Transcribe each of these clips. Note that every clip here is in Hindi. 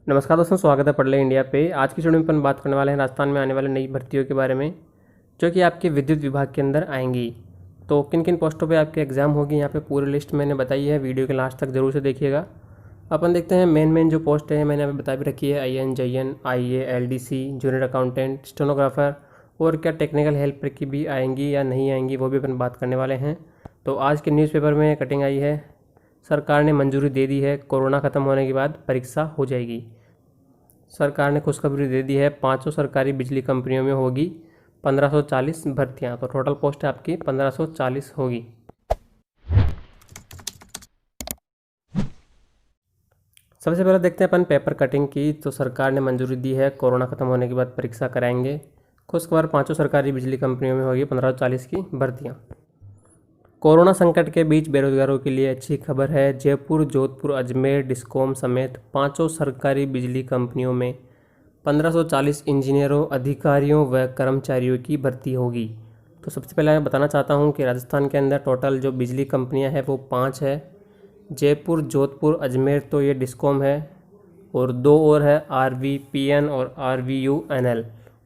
नमस्कार दोस्तों, स्वागत है पढ़ ले इंडिया पे। आज की वीडियो में अपन बात करने वाले हैं राजस्थान में आने वाले नई भर्तियों के बारे में, जो कि आपके विद्युत विभाग के अंदर आएंगी। तो किन किन पोस्टों पे आपके एग्जाम होगी, यहाँ पे पूरी लिस्ट मैंने बताई है। वीडियो के लास्ट तक जरूर से देखिएगा। अपन देखते हैं मेन जो पोस्ट है, मैंने यहाँ पे बता भी रखी है। IN, JN, IA, LDC, junior accountant, stenographer और क्या टेक्निकल हेल्पर की भी आएंगी या नहीं आएंगी, वो भी अपन बात करने वाले हैं। तो आज के न्यूज़पेपर में कटिंग आई है, सरकार ने मंजूरी दे दी है, कोरोना ख़त्म होने के बाद परीक्षा हो जाएगी। सरकार ने खुशखबरी दे दी है, 500 सरकारी बिजली कंपनियों में होगी 1540 भर्तियां। तो टोटल पोस्ट आपकी 1540 होगी। सबसे पहले देखते हैं अपन पेपर कटिंग की। तो सरकार ने मंजूरी दी है, कोरोना ख़त्म होने के बाद परीक्षा कराएंगे। खुशखबर, 500 सरकारी बिजली कंपनियों में होगी 1540 की भर्तियाँ। कोरोना संकट के बीच बेरोजगारों के लिए अच्छी खबर है। जयपुर, जोधपुर, अजमेर, डिस्कॉम समेत 500 सरकारी बिजली कंपनियों में 1540 इंजीनियरों, अधिकारियों व कर्मचारियों की भर्ती होगी। तो सबसे पहले मैं बताना चाहता हूं कि राजस्थान के अंदर टोटल जो बिजली कंपनियां हैं वो 5 है। जयपुर, जोधपुर, अजमेर तो ये डिस्कॉम है, और 2 और है, RVPN और RVUNL।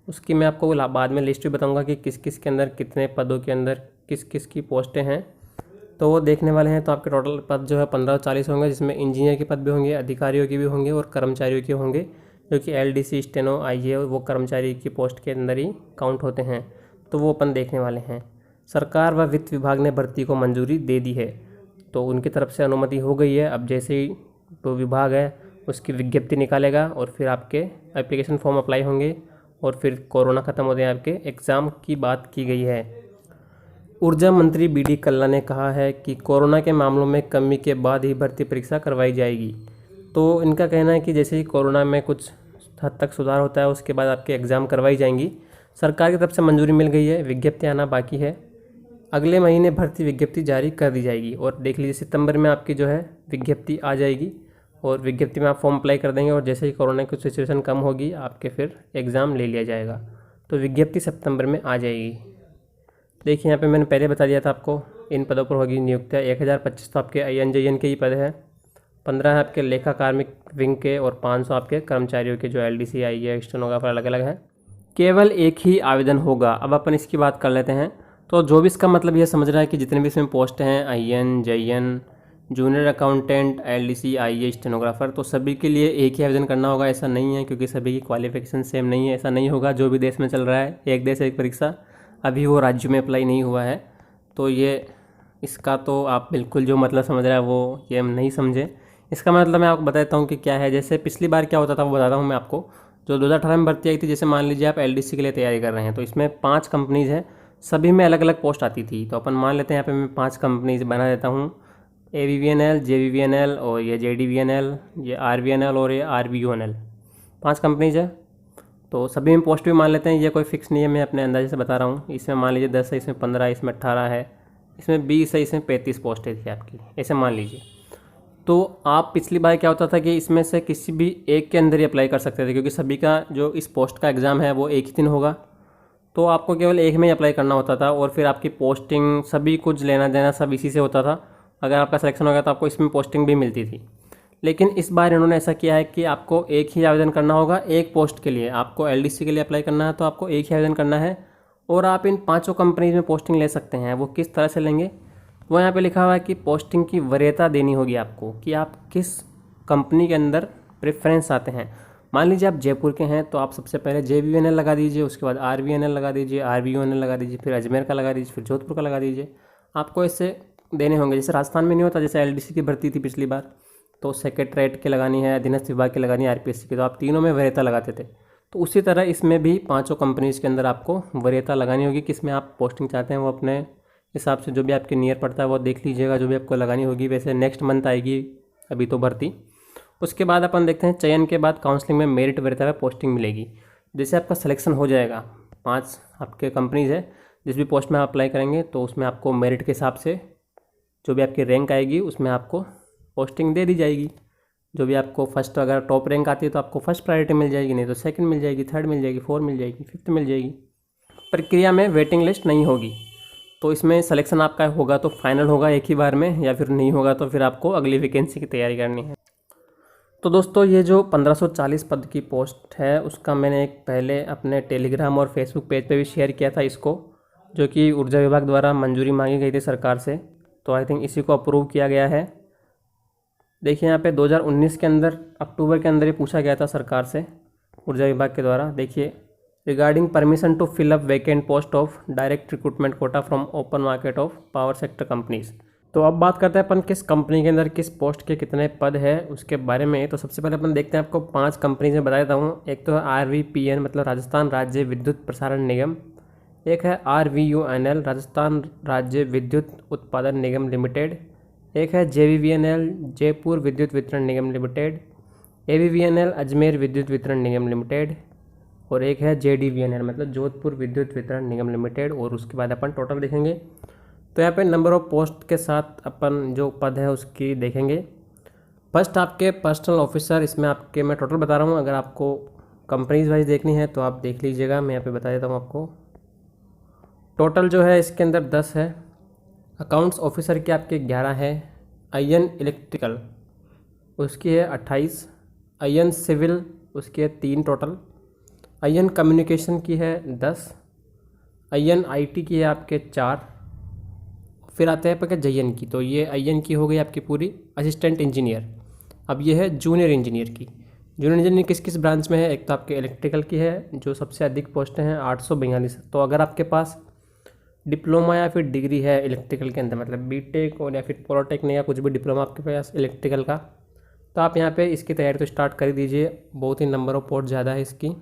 उसकी मैं आपको बाद में लिस्ट भी बताऊंगा कि किस किस के अंदर कितने पदों के अंदर किस किस की पोस्टें हैं, तो वो देखने वाले हैं। तो आपके टोटल पद जो है 1540 होंगे, जिसमें इंजीनियर के पद भी होंगे, अधिकारियों के भी होंगे और कर्मचारियों के होंगे, जो कि LDC, स्टेनो, IA वो कर्मचारी की पोस्ट के अंदर ही काउंट होते हैं। तो वो अपन देखने वाले हैं। सरकार व वित्त विभाग ने भर्ती को मंजूरी दे दी है, तो उनकी तरफ से अनुमति हो गई है। अब जैसे ही वो विभाग है उसकी विज्ञप्ति निकालेगा और फिर आपके एप्लीकेशन फॉर्म अप्लाई होंगे, और फिर कोरोना ख़त्म होते हैं आपके एग्ज़ाम की बात की गई है। ऊर्जा मंत्री BD कल्ला ने कहा है कि कोरोना के मामलों में कमी के बाद ही भर्ती परीक्षा करवाई जाएगी। तो इनका कहना है कि जैसे ही कोरोना में कुछ हद तक सुधार होता है, उसके बाद आपके एग्ज़ाम करवाई जाएंगी। सरकार की तरफ से मंजूरी मिल गई है, विज्ञप्ति आना बाकी है। अगले महीने भर्ती विज्ञप्ति जारी कर दी जाएगी, और देख लीजिए सितंबर में आपकी जो है विज्ञप्ति आ जाएगी, और विज्ञप्ति में आप फॉर्म अप्लाई कर देंगे, और जैसे ही कोरोना की सिचुएशन कम होगी आपके फिर एग्ज़ाम ले लिया जाएगा। तो विज्ञप्ति सितंबर में आ जाएगी। देखिए यहाँ पे मैंने पहले बता दिया था आपको, इन पदों पर होगी नियुक्तियाँ। 1025 तो आपके IN, JN के ही पद है, 15 है आपके लेखा कार्मिक विंग के, और 500 आपके कर्मचारियों के जो LDC, IA, स्टेनोग्राफर अलग अलग है। केवल एक ही आवेदन होगा। अब अपन इसकी बात कर लेते हैं। तो जो भी इसका मतलब ये समझ रहा है कि जितने भी इसमें पोस्ट हैं, IN, JN, junior accountant, LDC, IA, stenographer, तो सभी के लिए एक ही आवेदन करना होगा, ऐसा नहीं है, क्योंकि सभी की क्वालिफिकेशन सेम नहीं है। ऐसा नहीं होगा। जो भी देश में चल रहा है, एक देश एक परीक्षा, अभी वो राज्य में अप्लाई नहीं हुआ है। तो ये इसका तो आप बिल्कुल जो मतलब समझ रहे हैं वो ये नहीं समझे। इसका मतलब मैं आपको बताता हूँ कि क्या है। जैसे पिछली बार क्या होता था वो बताता हूँ मैं आपको। जो 2018 में भर्ती आई थी, जैसे मान लीजिए आप LDC के लिए तैयारी कर रहे हैं, तो इसमें 5 कंपनीज़ हैं, सभी में अलग अलग पोस्ट आती थी। तो अपन मान लेते हैं यहाँ पे मैं 5 कंपनीज बना देता हूँ, AVVNL, JVVNL और ये JDVNL, ये RVNL और ये RVUNL, 5 कंपनीज है। तो सभी में पोस्ट भी मान लेते हैं, ये कोई फिक्स नहीं है, मैं अपने अंदाजे से बता रहा हूँ। इसमें मान लीजिए 10 है, इसमें 15 है, इसमें 18 है, इसमें 20 है, इसमें 35 पोस्टें थी आपकी, ऐसे मान लीजिए। तो आप पिछली बार क्या होता था कि इसमें से किसी भी एक के अंदर ही अप्लाई कर सकते थे, क्योंकि सभी का जो इस पोस्ट का एग्ज़ाम है वो एक ही दिन होगा। तो आपको केवल एक में ही अप्लाई करना होता था, और फिर आपकी पोस्टिंग सभी कुछ लेना देना सब इसी से होता था। अगर आपका सिलेक्शन हो गया तो आपको इसमें पोस्टिंग भी मिलती थी। लेकिन इस बार इन्होंने ऐसा किया है कि आपको एक ही आवेदन करना होगा एक पोस्ट के लिए। आपको LDC के लिए अप्लाई करना है तो आपको एक ही आवेदन करना है, और आप इन 5 कंपनीज में पोस्टिंग ले सकते हैं। वो किस तरह से लेंगे, वो यहाँ पे लिखा हुआ है कि पोस्टिंग की वरीयता देनी होगी आपको, कि आप किस कंपनी के अंदर प्रेफरेंस आते हैं। मान लीजिए आप जयपुर के हैं, तो आप सबसे पहले JVVNL लगा दीजिए, उसके बाद RVNL लगा दीजिए, RVUNL लगा दीजिए, फिर अजमेर का लगा दीजिए, फिर जोधपुर का लगा दीजिए। आपको इससे देने होंगे। जैसे राजस्थान में नहीं होता, जैसे LDC की भर्ती थी पिछली बार, तो सेक्रेटरेट की लगानी है, अधीनस्थ विभाग की लगानी है, RPSC की, तो आप तीनों में वरीयता लगाते थे। तो उसी तरह इसमें भी 5 कंपनीज़ के अंदर आपको वरीयता लगानी होगी, किसमें आप पोस्टिंग चाहते हैं। वो अपने हिसाब से जो भी आपके नियर पड़ता है वो देख लीजिएगा, जो भी आपको लगानी होगी। वैसे नेक्स्ट मंथ आएगी अभी तो भर्ती। उसके बाद अपन देखते हैं, चयन के बाद काउंसलिंग में मेरिट वरीयता में पोस्टिंग मिलेगी। जैसे आपका सिलेक्शन हो जाएगा, 5 आपके कंपनीज़ है, जिस भी पोस्ट में आप अप्लाई करेंगे, तो उसमें आपको मेरिट के हिसाब से जो भी आपकी रैंक आएगी उसमें आपको पोस्टिंग दे दी जाएगी। जो भी आपको फर्स्ट, अगर टॉप रैंक आती है तो आपको फर्स्ट प्रायोरिटी मिल जाएगी, नहीं तो सेकंड मिल जाएगी, थर्ड मिल जाएगी, 4 मिल जाएगी, 5th मिल जाएगी। प्रक्रिया में वेटिंग लिस्ट नहीं होगी। तो इसमें सिलेक्शन आपका होगा तो फाइनल होगा एक ही बार में, या फिर नहीं होगा तो फिर आपको अगली वैकेंसी की तैयारी करनी है। तो दोस्तों ये जो 1540 पद की पोस्ट है उसका मैंने एक पहले अपने टेलीग्राम और फेसबुक पेज पे भी शेयर किया था इसको, जो कि ऊर्जा विभाग द्वारा मंजूरी मांगी गई थी सरकार से। तो आई थिंक इसी को अप्रूव किया गया है। देखिए यहाँ पे 2019 के अंदर अक्टूबर के अंदर ही पूछा गया था सरकार से ऊर्जा विभाग के द्वारा। देखिए, regarding permission to fill up vacant post of direct recruitment quota from open market of power sector companies. तो अब बात करते हैं अपन किस कंपनी के अंदर किस पोस्ट के कितने पद है उसके बारे में। तो सबसे पहले अपन देखते हैं, आपको 5 कंपनीज में बता देता हूँ। एक तो है RVPN मतलब राजस्थान राज्य विद्युत प्रसारण निगम, एक है RVUNL राजस्थान राज्य विद्युत उत्पादन निगम लिमिटेड, एक है JVVNL जयपुर विद्युत वितरण निगम लिमिटेड, AVVNL अजमेर विद्युत वितरण निगम लिमिटेड, और एक है JDVNL मतलब जोधपुर विद्युत वितरण निगम लिमिटेड। और उसके बाद अपन टोटल देखेंगे। तो यहाँ पे नंबर ऑफ पोस्ट के साथ अपन जो पद है उसकी देखेंगे। फर्स्ट आपके पर्सनल ऑफिसर, इसमें आपके मैं टोटल बता रहा हूँ, अगर आपको कंपनीज वाइज देखनी है तो आप देख लीजिएगा। मैं यहाँ पे बता देता हूँ आपको। टोटल जो है इसके अंदर 10 है। अकाउंट्स ऑफिसर के आपके 11 है। IN इलेक्ट्रिकल उसकी है 28। IN सिविल उसकी है 3 टोटल। IN कम्युनिकेशन की है 10। IN IT की है आपके 4। फिर आते हैं आपके JN की। तो ये IN की हो गई आपकी पूरी असिस्टेंट इंजीनियर। अब ये है जूनियर इंजीनियर की। जूनियर इंजीनियर किस किस ब्रांच में है? एक तो आपके इलेक्ट्रिकल की है जो सबसे अधिक पोस्टें हैं 842। तो अगर आपके पास डिप्लोमा या फिर डिग्री है इलेक्ट्रिकल के अंदर, मतलब बीटेक और या फिर पॉलिटेक्निक या कुछ भी डिप्लोमा आपके पास इलेक्ट्रिकल का, तो आप यहाँ पे इसकी तैयारी तो स्टार्ट कर दीजिए। बहुत ही नंबर ऑफ पोस्ट ज़्यादा है इसकी।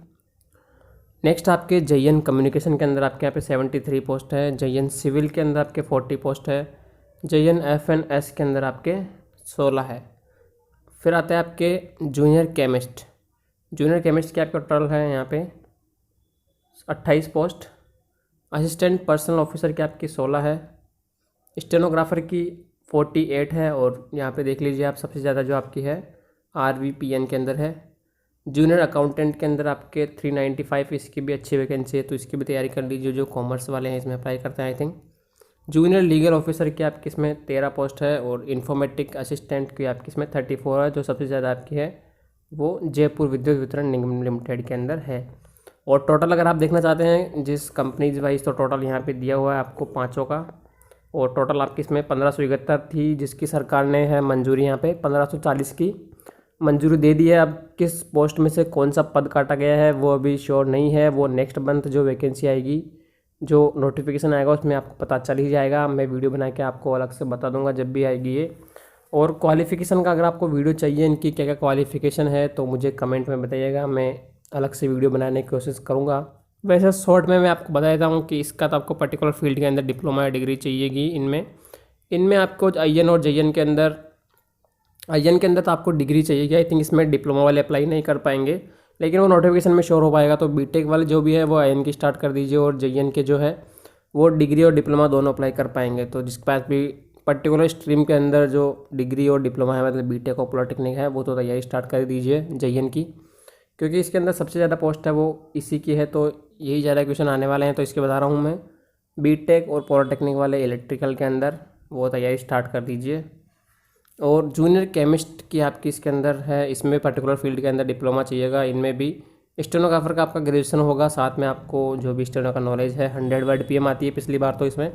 नेक्स्ट आपके JN कम्युनिकेशन के अंदर आपके यहाँ पे 73 पोस्ट है। JN सिविल के अंदर आपके 40 पोस्ट है। JN FNS के अंदर आपके 16 है। फिर आता है आपके जूनियर केमिस्ट। जूनियर केमिस्ट के आपका टोटल है यहाँ पे 28 पोस्ट। असिस्टेंट पर्सनल ऑफिसर की आपकी 16 है। स्टेनोग्राफर की 48 है। और यहाँ पे देख लीजिए आप, सबसे ज़्यादा जो आपकी है RVPN के अंदर है। जूनियर अकाउंटेंट के अंदर आपके 395, इसकी भी अच्छी वैकेंसी है तो इसकी भी तैयारी कर लीजिए। जो कॉमर्स वाले हैं इसमें अप्लाई करते हैं I think. Junior legal officer की आपकी इसमें 13 पोस्ट है। और इन्फॉर्मेटिक असिस्टेंट की आपकी इसमें 34 है। जो सबसे ज़्यादा आपकी है वो जयपुर विद्युत वितरण निगम लिमिटेड के अंदर है। और टोटल अगर आप देखना चाहते हैं जिस कंपनीज वाइज, तो टोटल यहाँ पे दिया हुआ है आपको 5 का। और टोटल आपकी इसमें 1571 थी जिसकी सरकार ने है मंजूरी यहाँ पे 1540 की मंजूरी दे दी है। अब किस पोस्ट में से कौन सा पद काटा गया है वो अभी श्योर नहीं है। वो नेक्स्ट मंथ जो वैकेंसी आएगी, जो नोटिफिकेशन आएगा उसमें आपको पता चल ही जाएगा। मैं वीडियो बना के आपको अलग से बता दूंगा जब भी आएगी ये। और क्वालिफ़िकेशन का अगर आपको वीडियो चाहिए इनकी क्या क्या क्वालिफ़िकेशन है तो मुझे कमेंट में बताइएगा, मैं अलग से वीडियो बनाने की कोशिश करूँगा। वैसे शॉर्ट में मैं आपको बता देता हूँ कि इसका तो आपको पर्टिकुलर फील्ड के अंदर डिप्लोमा या डिग्री चाहिएगी। इनमें आपको IN और JN के अंदर, IN के अंदर तो आपको डिग्री चाहिए। आई थिंक इसमें डिप्लोमा वाले अप्लाई नहीं कर पाएंगे, लेकिन वो नोटिफिकेशन में श्योर हो पाएगा। तो बीटेक वाले जो भी है वो IN की स्टार्ट कर दीजिए। और JN के जो है वो डिग्री और डिप्लोमा दोनों अप्लाई कर पाएंगे। तो जिसके पास भी पर्टिकुलर स्ट्रीम के अंदर जो डिग्री और डिप्लोमा है, मतलब बीटेक और पॉलिटेक्निक है, वो तो तैयारी स्टार्ट कर दीजिए JN की, क्योंकि इसके अंदर सबसे ज़्यादा पोस्ट है वो इसी की है। तो यही ज़्यादा क्वेश्चन आने वाले हैं तो इसके बता रहा हूँ मैं। बीटेक और पॉलिटेक्निक वाले इलेक्ट्रिकल के अंदर वो तैयारी स्टार्ट कर दीजिए। और जूनियर केमिस्ट की आपकी इसके अंदर है, इसमें पर्टिकुलर फील्ड के अंदर डिप्लोमा चाहिएगा। इनमें भी स्टेनोग्राफर का आपका ग्रेजुएशन होगा, साथ में आपको जो भी स्टेनो का नॉलेज है 100 वर्ड PM आती है पिछली बार तो इसमें,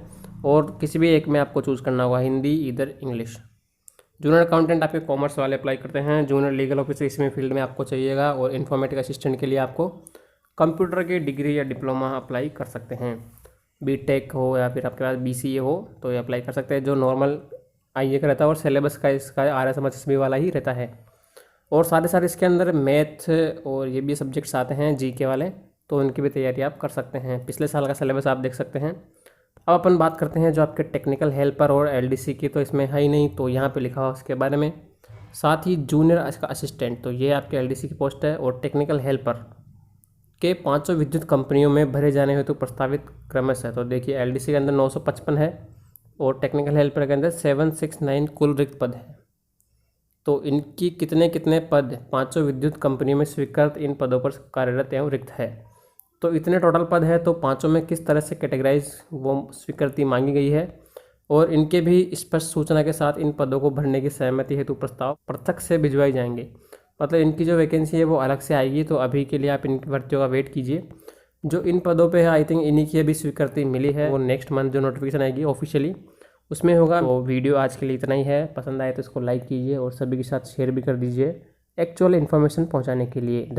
और किसी भी एक में आपको चूज़ करना होगा, हिंदी इधर इंग्लिश। जूनियर अकाउंटेंट आपके कॉमर्स वाले अप्लाई करते हैं। जूनियर लीगल ऑफिसर इसमें फील्ड में आपको चाहिएगा। और इन्फॉर्मेटिक असिस्टेंट के लिए आपको कंप्यूटर की डिग्री या डिप्लोमा अप्लाई कर सकते हैं। बीटेक हो या फिर आपके पास BCA हो तो ये अप्लाई कर सकते हैं। जो नॉर्मल IA का रहता है और सिलेबस का इसका RSMHSB वाला ही रहता है। और सारे इसके अंदर मैथ और ये भी सब्जेक्ट्स आते हैं GK वाले, तो उनकी भी तैयारी आप कर सकते हैं। पिछले साल का सिलेबस आप देख सकते हैं। अब अपन बात करते हैं जो आपके टेक्निकल हेल्पर और LDC की, तो इसमें है ही नहीं, तो यहाँ पे लिखा हुआ उसके बारे में। साथ ही जूनियर असिस्टेंट, तो ये आपके LDC की पोस्ट है। और टेक्निकल हेल्पर के 500 विद्युत कंपनियों में भरे जाने हेतु प्रस्तावित क्रमश है। तो देखिए LDC के अंदर 955 है और टेक्निकल हेल्पर के अंदर 769 कुल रिक्त पद है। तो इनकी कितने पद 500 विद्युत कंपनियों में स्वीकृत इन पदों पर कार्यरत एवं रिक्त है। तो इतने टोटल पद है, तो 500 में किस तरह से कैटेगराइज वो स्वीकृति मांगी गई है। और इनके भी स्पष्ट सूचना के साथ इन पदों को भरने की सहमति हेतु प्रस्ताव पृथक से भिजवाए जाएंगे। मतलब इनकी जो वैकेंसी है वो अलग से आएगी, तो अभी के लिए आप इनकी भर्तियों का वेट कीजिए। जो इन पदों पे है आई थिंक इन्हीं की अभी स्वीकृति मिली है, वो नेक्स्ट मंथ जो नोटिफिकेशन आएगी ऑफिशियली उसमें होगा। तो वीडियो आज के लिए इतना ही है, पसंद आए तो इसको लाइक कीजिए और सभी के साथ शेयर भी कर दीजिए एक्चुअल इन्फॉर्मेशन पहुंचाने के लिए। धन्यवाद।